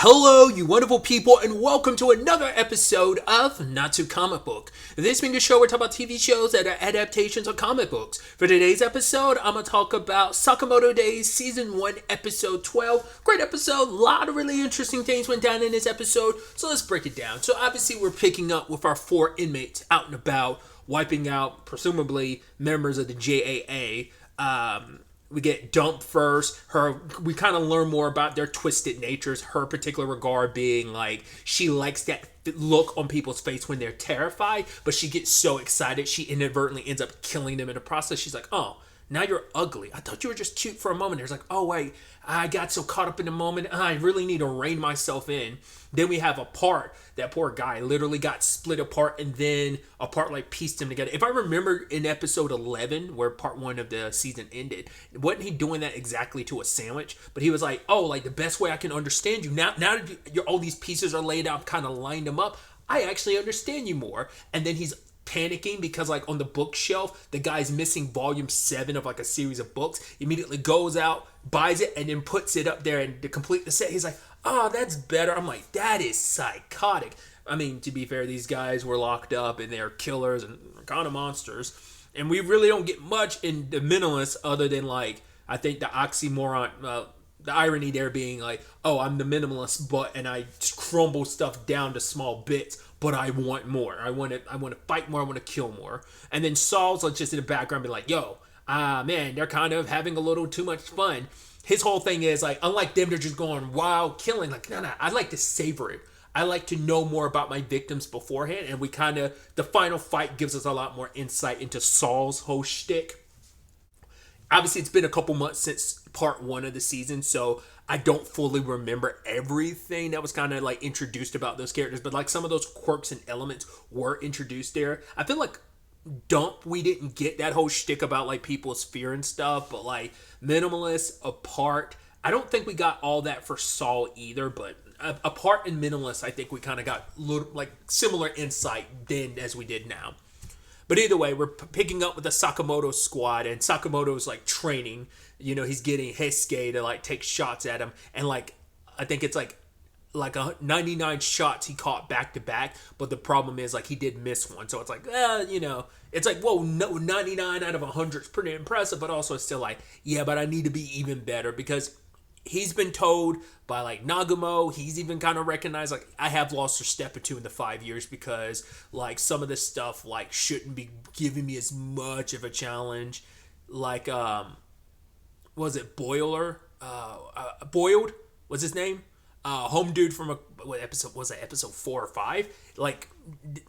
Hello, you wonderful people, and welcome to another episode of Not Too Comic Book. This being a show where we talk about TV shows that are adaptations of comic books. For today's episode, I'm going to talk about Sakamoto Days Season 1, Episode 12. Great episode, a lot of really interesting things went down in this episode, so let's break it down. So obviously we're picking up with our 4 inmates out and about, wiping out, presumably, members of the JAA. We get Dump first. We kind of learn more about their twisted natures. Her particular regard being like she likes that look on people's face when they're terrified, but she gets so excited she inadvertently ends up killing them in the process. She's like, "Oh, now you're ugly. I thought you were just cute for a moment." There's like, "Oh wait, I got so caught up in the moment. I really need to rein myself in." Then we have Apart. That poor guy literally got split apart, and then Apart like pieced him together. If I remember in episode 11, where part 1 of the season ended, wasn't he doing that exactly to a sandwich? But he was like, "Oh, like the best way I can understand you now that all these pieces are laid out, kind of lined them up, I actually understand you more." And then he's panicking because like on the bookshelf the guy's missing volume 7 of like a series of books. He immediately goes out, buys it, and then puts it up there, and to complete the set he's like, "Oh, that's better." I'm like, that is psychotic. I mean, to be fair, these guys were locked up and they're killers and kind of monsters, and we really don't get much in the Minimalist other than like I think the oxymoron, the irony there being like, "Oh, I'm the minimalist, and I crumble stuff down to small bits, but I want more. I want to fight more. I want to kill more." And then Saul's like just in the background, be like, "Yo, man, they're kind of having a little too much fun." His whole thing is like, unlike them, they're just going wild, killing. Like, no, I like to savor it. I like to know more about my victims beforehand, and the final fight gives us a lot more insight into Saul's whole shtick. Obviously, it's been a couple months since part 1 of the season, so I don't fully remember everything that was kind of like introduced about those characters, but like some of those quirks and elements were introduced there. I feel like Dump, we didn't get that whole shtick about like people's fear and stuff, but like Minimalist, Apart, I don't think we got all that for Saul either, but Apart and Minimalist, I think we kind of got little, like similar insight then as we did now. But either way, we're picking up with the Sakamoto squad, and Sakamoto's like training. You know, he's getting Heisuke to like take shots at him, and like I think it's like 99 shots he caught back to back. But the problem is like he did miss one, so it's like it's like, whoa, no, 99 out of 100 is pretty impressive, but also it's still like, yeah, but I need to be even better because he's been told by like Nagumo, he's even kind of recognized like I have lost a step or two in the 5 years because like some of this stuff like shouldn't be giving me as much of a challenge. Like was it Boiled was his name? Home dude from what episode was it, episode 4 or 5? Like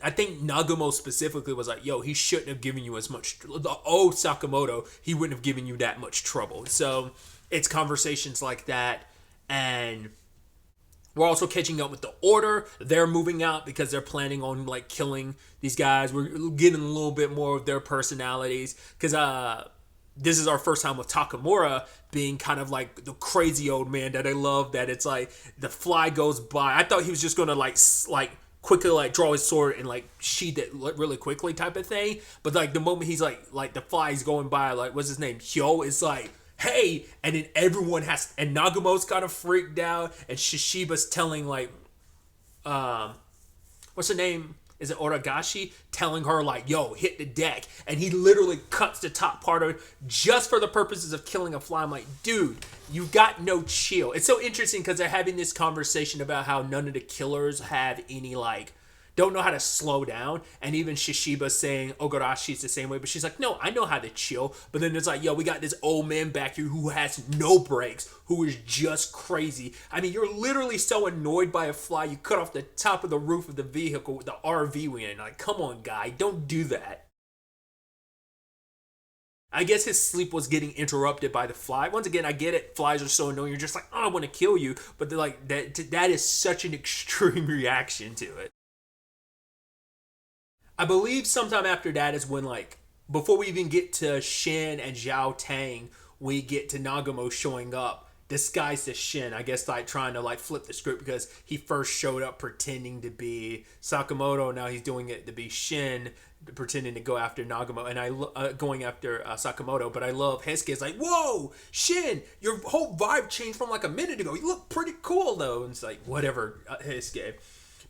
I think Nagumo specifically was like, "Yo, he shouldn't have given you as much, the old Sakamoto, he wouldn't have given you that much trouble." So it's conversations like that, and we're also catching up with the Order. They're moving out because they're planning on like killing these guys. We're getting a little bit more of their personalities because this is our first time with Takamura being kind of like the crazy old man that I love. That it's like the fly goes by. I thought he was just gonna like quickly like draw his sword and like sheath it really quickly type of thing. But like the moment he's like the fly's going by, like what's his name, Hyo, is like, "Hey," and then everyone has, and Nagumo's kind of freaked out, and Shishiba's telling like what's her name, is it Oragashi, telling her like, "Yo, hit the deck," and he literally cuts the top part of it just for the purposes of killing a fly. I'm like, dude, you got no chill. It's so interesting because they're having this conversation about how none of the killers have any like, don't know how to slow down, and even Shishiba saying Ogorashi's the same way, but she's like, "No, I know how to chill." But then it's like, "Yo, we got this old man back here who has no brakes, who is just crazy." I mean, you're literally so annoyed by a fly, you cut off the top of the roof of the vehicle with the RV we in. Like, come on, guy, don't do that. I guess his sleep was getting interrupted by the fly. Once again, I get it. Flies are so annoying. You're just like, "Oh, I want to kill you," but they're like that is such an extreme reaction to it. I believe sometime after that is when, like, before we even get to Shin and Zhao Tang, we get to Nagumo showing up disguised as Shin. I guess like trying to like flip the script because he first showed up pretending to be Sakamoto. Now he's doing it to be Shin, pretending to go after Nagamo, and going after Sakamoto. But I love Hesuke. It's like, whoa, Shin, your whole vibe changed from like a minute ago. You look pretty cool though. And it's like, whatever, Hesuke.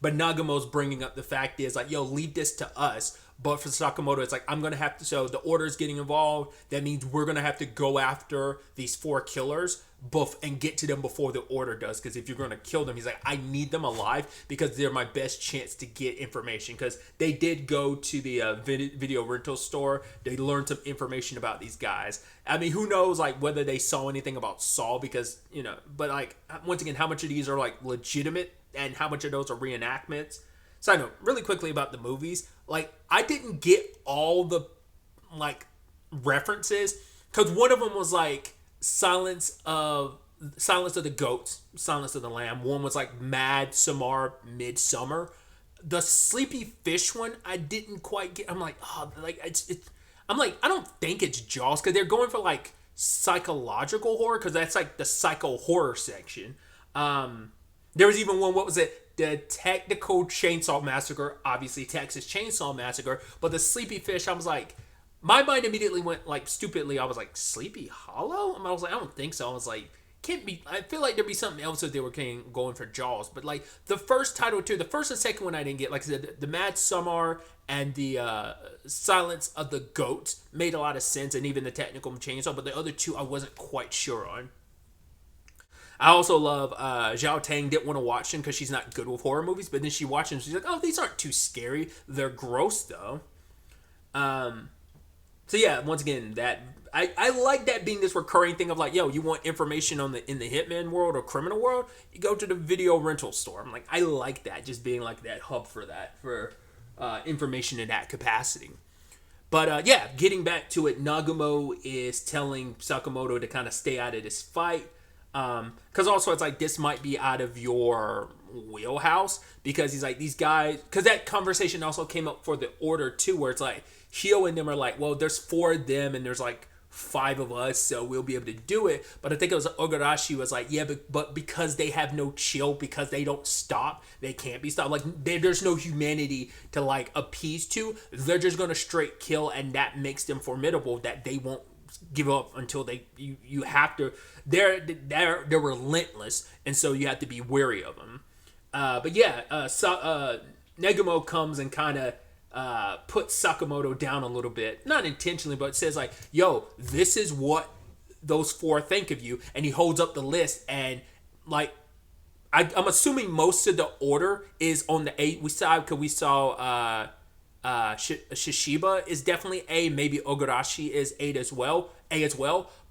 But Nagamo's bringing up the fact is like, yo, leave this to us. But for Sakamoto, it's like, I'm going to have to, so the order's getting involved. That means we're going to have to go after these 4 killers and get to them before the order does. Because if you're going to kill them, he's like, I need them alive because they're my best chance to get information. Because they did go to the video rental store. They learned some information about these guys. I mean, who knows, like, whether they saw anything about Saul because, but like, once again, how much of these are like legitimate and how much of those are reenactments? Side note, really quickly about the movies, like, I didn't get all the, like, references, because one of them was, like, Silence of the Goats, Silence of the Lamb. One was, like, Mad Samar Midsummer. The Sleepy Fish one, I didn't quite get. I'm like, oh, like, I'm like, I don't think it's Jaws, because they're going for, like, psychological horror, because that's, like, the psycho horror section. There was even one, what was it? The Technical Chainsaw Massacre, obviously Texas Chainsaw Massacre, but the Sleepy Fish, I was like, my mind immediately went like stupidly. I was like, Sleepy Hollow? And I was like, I don't think so. I was like, can't be. I feel like there'd be something else if they were going for Jaws. But like the first title too, the first and second one I didn't get. Like I said, the Mad Summer and the Silence of the Goats made a lot of sense, and even the Technical Chainsaw. But the other two I wasn't quite sure on. I also love Zhao Tang didn't want to watch them because she's not good with horror movies, but then she watched them. She's like, oh, these aren't too scary. They're gross though. So yeah, once again, that I like that being this recurring thing of like, yo, you want information in the hitman world or criminal world, you go to the video rental store. I'm like, I like that, just being like that hub for that, for information in that capacity. But yeah, getting back to it, Nagamo is telling Sakamoto to kind of stay out of this fight. Because also it's like, this might be out of your wheelhouse, because he's like, these guys, because that conversation also came up for the order too, where it's like Hio and them are like, well, there's 4 of them and there's like 5 of us, so we'll be able to do it. But I think it was Ogarashi was like, yeah, but because they have no chill, because they don't stop, they can't be stopped. Like, there's no humanity to like appease to. They're just gonna straight kill, and that makes them formidable, that they won't give up until you have to. They're relentless, and so you have to be wary of them. But yeah, Negamo comes and kind of puts Sakamoto down a little bit, not intentionally, but says like, yo, this is what those 4 think of you, and he holds up the list, and like, I'm assuming most of the order is on the 8 we saw, because we saw Shishiba is definitely A, maybe Ogarashi is A as well,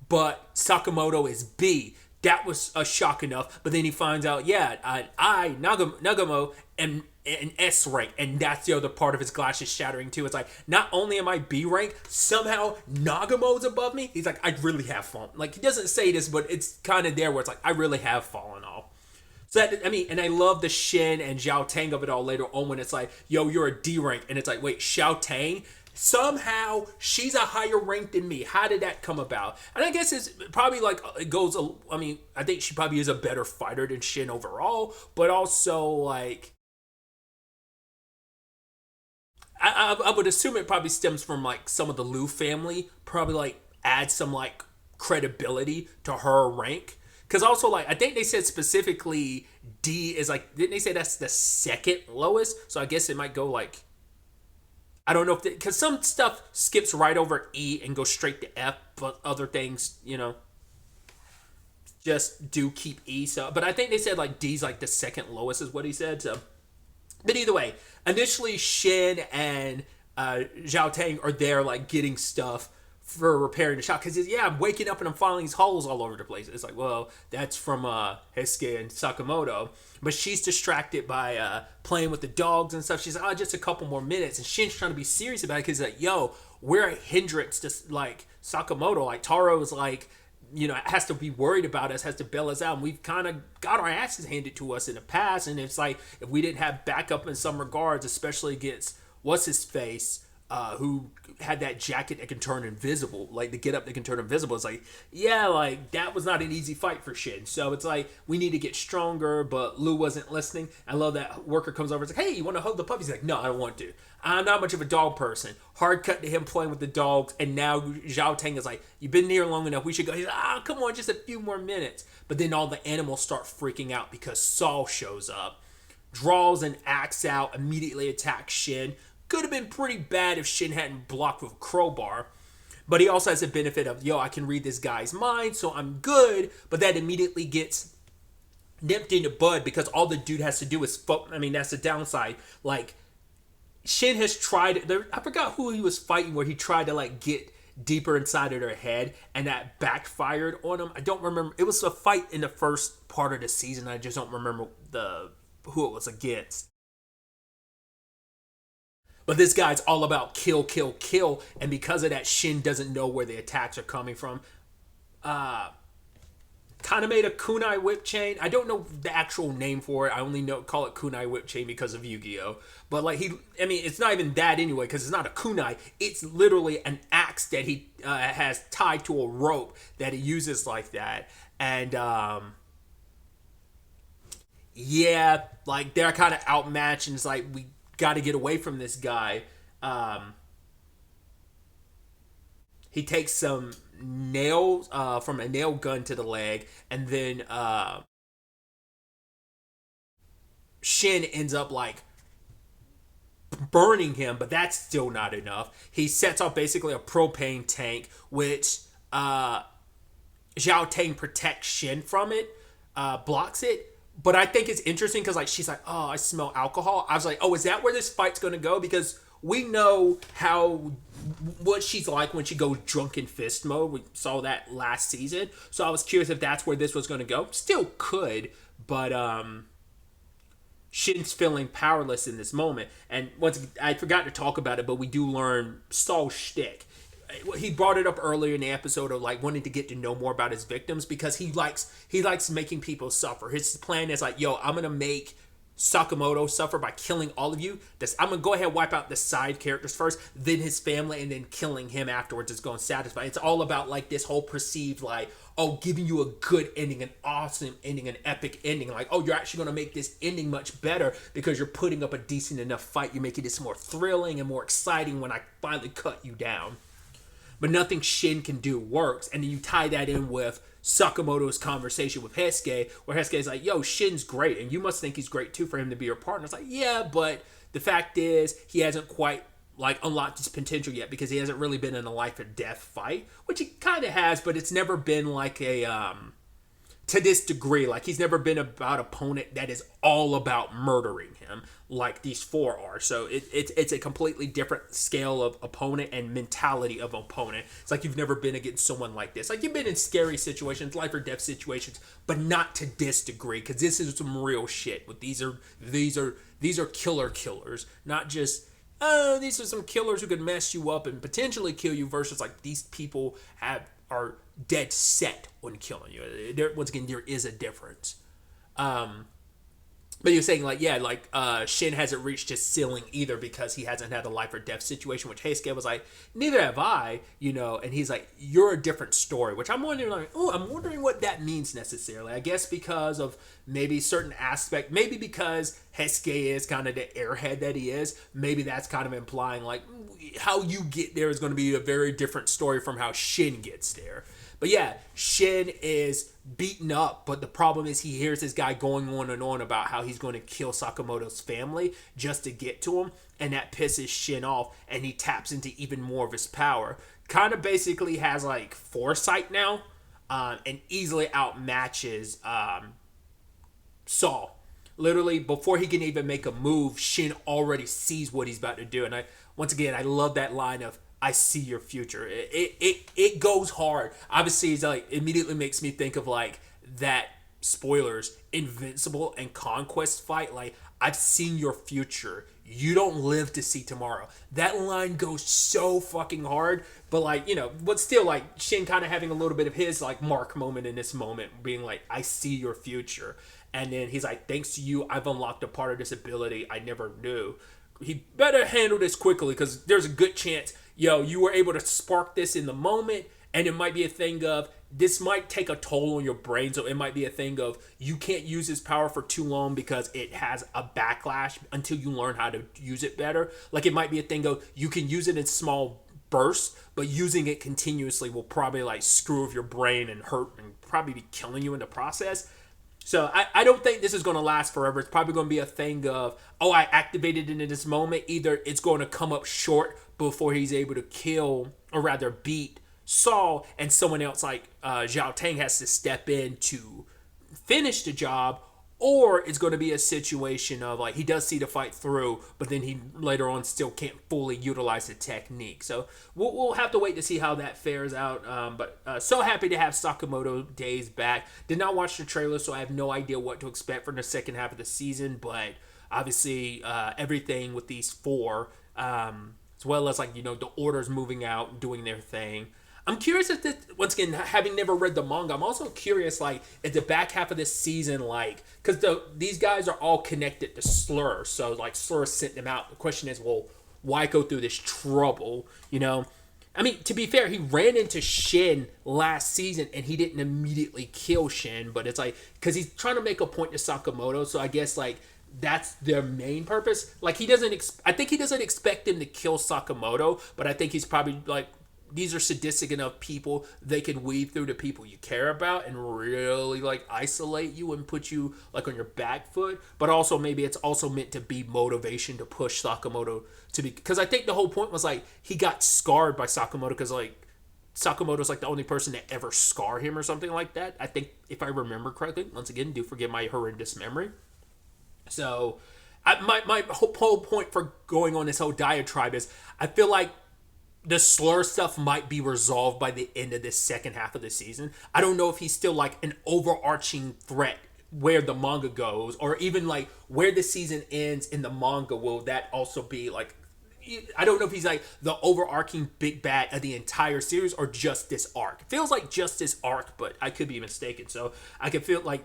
but Sakamoto is B. That was a shock enough, but then he finds out, yeah, Nagamo, am an S rank, and that's the other part of his glasses shattering too. It's like, not only am I B rank, somehow Nagamo's above me. He's like, I really have fallen. Like, he doesn't say this, but it's kind of there where it's like, I really have fallen off. So that, I mean, and I love the Shin and Zhao Tang of it all later on, when it's like, yo, you're a D rank, and it's like, wait, Xiao Tang? Somehow she's a higher rank than me. How did that come about? And I guess it's probably like, it goes, I mean, I think she probably is a better fighter than Shin overall, but also like, I would assume it probably stems from like some of the Liu family, probably like add some like credibility to her rank. Because also, like, I think they said specifically D is like, didn't they say that's the second lowest? So I guess it might go like, I don't know if, because some stuff skips right over E and goes straight to F, but other things, just do keep E. So, but I think they said like D's like the second lowest is what he said. So, but either way, initially Shin and Zhao Tang are there like getting stuff for repairing the shop, because yeah, I'm waking up and I'm finding these holes all over the place. It's like, well, that's from Hesuke and Sakamoto, but she's distracted by playing with the dogs and stuff. She's like, oh, just a couple more minutes, and Shin's trying to be serious about it, because like, yo, we're a hindrance to like Sakamoto. Like, Taro is like, has to be worried about us, has to bail us out, and we've kind of got our asses handed to us in the past, and it's like, if we didn't have backup in some regards, especially against what's his face, who had that jacket that can turn invisible, like the get up that can turn invisible. It's like, yeah, like that was not an easy fight for Shin. So it's like we need to get stronger, but Lou wasn't listening. I love that worker comes over. It's like, hey, you want to hug the puppy? He's like, no, I don't want to. I'm not much of a dog person. Hard cut to him playing with the dogs, and now Zhao Tang is like, you've been here long enough. We should go. He's like, come on, just a few more minutes. But then all the animals start freaking out because Saul shows up, draws an axe out, immediately attacks Shin. Could have been pretty bad if Shin hadn't blocked with a crowbar. But he also has the benefit of, I can read this guy's mind, so I'm good. But that immediately gets nipped in the bud because all the dude has to do is, that's the downside. Like, Shin has tried, I forgot who he was fighting where he tried to, like, get deeper inside of their head, and that backfired on him. I don't remember. It was a fight in the first part of the season. I just don't remember who it was against. But this guy's all about kill, kill, kill, and because of that, Shin doesn't know where the attacks are coming from. Kind of made a kunai whip chain. I don't know the actual name for it. I only call it kunai whip chain because of Yu-Gi-Oh. But like it's not even that anyway because it's not a kunai. It's literally an axe that he has tied to a rope that he uses like that. And like they're kind of outmatched, and it's like we got to get away from this guy. He takes some nails from a nail gun to the leg, and then Shin ends up like burning him, but that's still not enough. He sets off basically a propane tank, which Zhao Tang protects Shin from it, blocks it. But I think it's interesting because like she's like, oh, I smell alcohol. I was like, oh, is that where this fight's gonna go? Because we know what she's like when she goes drunken fist mode. We saw that last season, so I was curious if that's where this was gonna go. Still could, but Shin's feeling powerless in this moment. And I forgot to talk about it, but we do learn Saul's shtick. He brought it up earlier in the episode of like wanting to get to know more about his victims because he likes making people suffer. His plan is like, I'm gonna make Sakamoto suffer by killing all of you. I'm gonna go ahead and wipe out the side characters first, then his family, and then killing him afterwards is going to satisfy. It's all about like this whole perceived like, giving you a good ending, an awesome ending, an epic ending. Like, you're actually gonna make this ending much better because you're putting up a decent enough fight. You're making this more thrilling and more exciting when I finally cut you down. But nothing Shin can do works. And then you tie that in with Sakamoto's conversation with Heisuke, where Heisuke's like, Shin's great, and you must think he's great too for him to be your partner. It's like, yeah, but the fact is he hasn't quite like unlocked his potential yet because he hasn't really been in a life or death fight, which he kind of has, but it's never been like a to this degree. Like he's never been about opponent that is all about murdering him like these four are. So it's a completely different scale of opponent and mentality of opponent. It's like you've never been against someone like this. Like you've been in scary situations, life or death situations, but not to this degree because this is some real shit. But these are killers, not just these are some killers who could mess you up and potentially kill you versus like these people are dead set on killing you. Once again, there is a difference. But you're saying like, Shin hasn't reached his ceiling either because he hasn't had a life or death situation, which Heisuke was like, neither have I, and he's like, you're a different story, which I'm wondering what that means necessarily. I guess because of maybe certain aspect, maybe because Heisuke is kind of the airhead that he is, maybe that's kind of implying like how you get there is going to be a very different story from how Shin gets there. But yeah, Shin is beaten up, but the problem is he hears this guy going on and on about how he's going to kill Sakamoto's family just to get to him, and that pisses Shin off, and he taps into even more of his power. Kind of basically has like foresight now, and easily outmatches Saul. Literally, before he can even make a move, Shin already sees what he's about to do. And I love that line of, I see your future. It goes hard. Obviously, it's like immediately makes me think of like that spoilers Invincible and Conquest fight. Like, I've seen your future. You don't live to see tomorrow. That line goes so fucking hard. But like, but still like Shin kind of having a little bit of his like Mark moment in this moment, being like, I see your future. And then he's like, thanks to you, I've unlocked a part of this ability I never knew. he better handle this quickly because there's a good chance, you were able to spark this in the moment, and it might be a thing of this might take a toll on your brain. So it might be a thing of you can't use his power for too long because it has a backlash until you learn how to use it better. Like it might be a thing of you can use it in small bursts, but using it continuously will probably like screw with your brain and hurt and probably be killing you in the process. So I don't think this is going to last forever. It's probably going to be a thing of, oh, I activated it in this moment. Either it's going to come up short before he's able to kill, or rather beat Saul, and someone else like Zhao Tang has to step in to finish the job, or it's going to be a situation of like he does see the fight through, but then he later on still can't fully utilize the technique. So we'll have to wait to see how that fares out. But so happy to have Sakamoto Days back. Did not watch the trailer, so I have no idea what to expect for the second half of the season. But obviously, everything with these four, as well as like the orders moving out, doing their thing. I'm curious if this, once again, having never read the manga, I'm also curious, like, at the back half of this season, like, because these guys are all connected to Slur, so, like, Slur sent them out. The question is, well, why go through this trouble, I mean, to be fair, he ran into Shin last season, and he didn't immediately kill Shin, but it's like, because he's trying to make a point to Sakamoto, so I guess, like, that's their main purpose. Like, I think he doesn't expect him to kill Sakamoto, but I think he's probably, like, these are sadistic enough people, they can weave through the people you care about and really like isolate you and put you like on your back foot. But also maybe it's also meant to be motivation to push Sakamoto to be, because I think the whole point was like he got scarred by Sakamoto because like Sakamoto's like the only person to ever scar him or something like that. I think if I remember correctly. Once again, do forgive my horrendous memory. So my whole point for going on this whole diatribe is I feel like the Slur stuff might be resolved by the end of this second half of the season. I don't know if he's still like an overarching threat where the manga goes, or even like where the season ends in the manga. Will that also be like, I don't know if he's like the overarching big bad of the entire series or just this arc. It feels like just this arc, but I could be mistaken. So I can feel like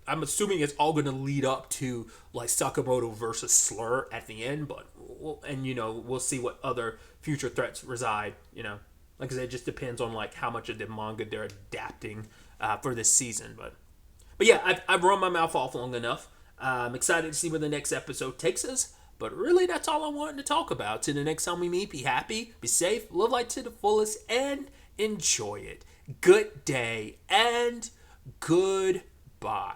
I'm assuming it's all going to lead up to like Sakamoto versus Slur at the end, but we'll see what other future threats reside. Like I said, it just depends on like how much of the manga they're adapting for this season. But yeah, I've run my mouth off long enough. I'm excited to see where the next episode takes us. But really, that's all I wanted to talk about. Till the next time we meet, be happy, be safe, live life to the fullest, and enjoy it. Good day and goodbye.